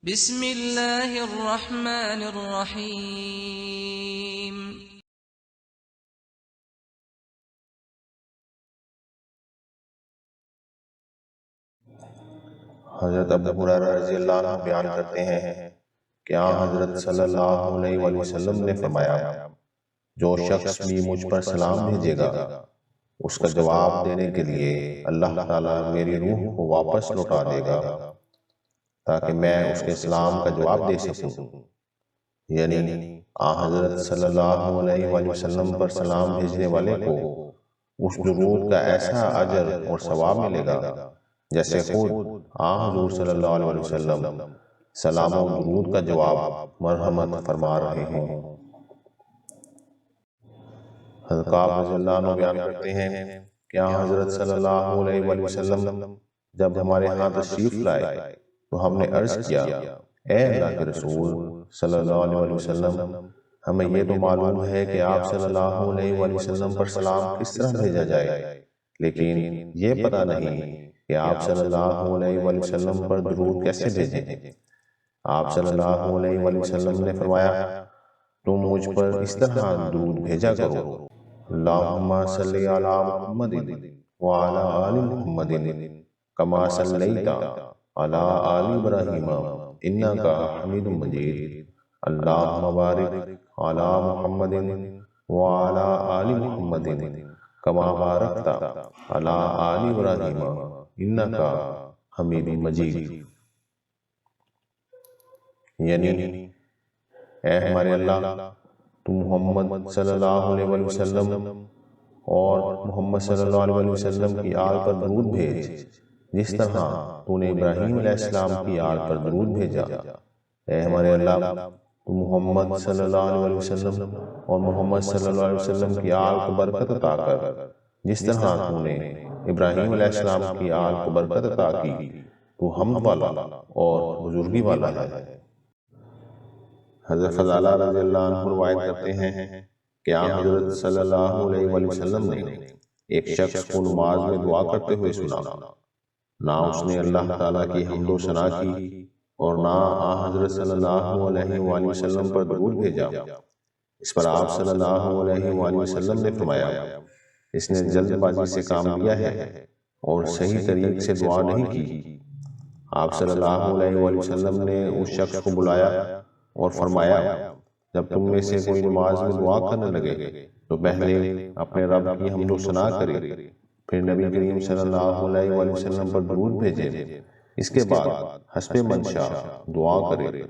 بسم اللہ الرحمن الرحیم۔ حضرت ابو ہریرہ رضی اللہ عنہ بیان کرتے ہیں کہ حضرت صلی اللہ علیہ وآلہ وسلم نے فرمایا، جو شخص بھی مجھ پر سلام بھیجے گا اس کا جواب دینے کے لیے اللہ تعالیٰ میری روح کو واپس لوٹا دے گا تاکہ میں اس کے سلام کا جواب دے سکوں، یعنی حضرت صلی اللہ علیہ وآلہ وسلم پر سلام بھیجنے والے کو اس درود کا ایسا اجر اور ثواب ملے گا جیسے خود حضور صلی اللہ علیہ وسلم سلام و درود کا جواب مرحمت فرما رہے ہوں۔ حضرت کعب رضی اللہ عنہ بیان کرتے ہیں کہ حضرت صلی اللہ علیہ وآلہ وسلم جب ہمارے ہاں تشریف لائے تو ہم نے عرض کیا، اے اللہ کے رسول صلی اللہ علیہ وآلہ وسلم، ہمیں یہ تو معلوم ہے کہ آپ صلی اللہ علیہ وآلہ وسلم پر سلام کس طرح بھیجا جائے، لیکن یہ پتہ نہیں کہ آپ صلی اللہ علیہ وآلہ وسلم پر درود کیسے بھیجیں۔ آپ صلی اللہ علیہ وآلہ وسلم نے فرمایا، تم مجھ پر اس طرح درود بھیجا کرو، اللہم صلی علی محمد وعلی آل محمد کما صلیت علی آل ابراہیم انکا حمید مجید، اللہم بارک علی محمد وعلی آل محمد کما بارکت علی آل ابراہیم انکا حمید مجید، یعنی اے ہمارے اللہ، تو محمد صلی اللہ علیہ وآلہ وسلم اور محمد صلی اللہ علیہ وآلہ وسلم کی آل پر درود بھیج جس طرح تو نے ابراہیم علیہ السلام کی آل پر درود بھیجا۔ اے ہمارے اللہ، تو محمد صلی اللہ علیہ وآلہ وسلم اور محمد صلی اللہ علیہ وسلم کی آل کو برکت عطا کر جس طرح تو نے ابراہیم علیہ السلام کی آل کو برکت عطا کی، تو حمد والا اور بزرگی والا ہے۔ حضرت فضالہ رضی اللہ عنہ روایت کرتے ہیں کہ حضرت صلی اللہ علیہ وآلہ وسلم نے ایک شخص کو نماز میں دعا کرتے ہوئے سنا، نہ اس نے اللہ تعالیٰ کی حمد و ثنا کی اور نہ حضرت صلی اللہ علیہ وآلہ وسلم پر درود بھیجا۔ اس پر آپ صلی اللہ علیہ وآلہ وسلم نے فرمایا، اس نے جلد بازی سے کام لیا ہے اور صحیح طریق سے دعا نہیں کی۔ آپ صلی اللہ علیہ وآلہ وسلم نے اس شخص کو بلایا اور فرمایا، جب تم میں سے کوئی نماز میں دعا کرنے لگے تو پہلے اپنے رب کی حمد و ثنا کرے، پھر نبی کریم صلی اللہ علیہ وآلہ وسلم پر درود بھیجے، اس کے بعد حسب منشا دعا کرے۔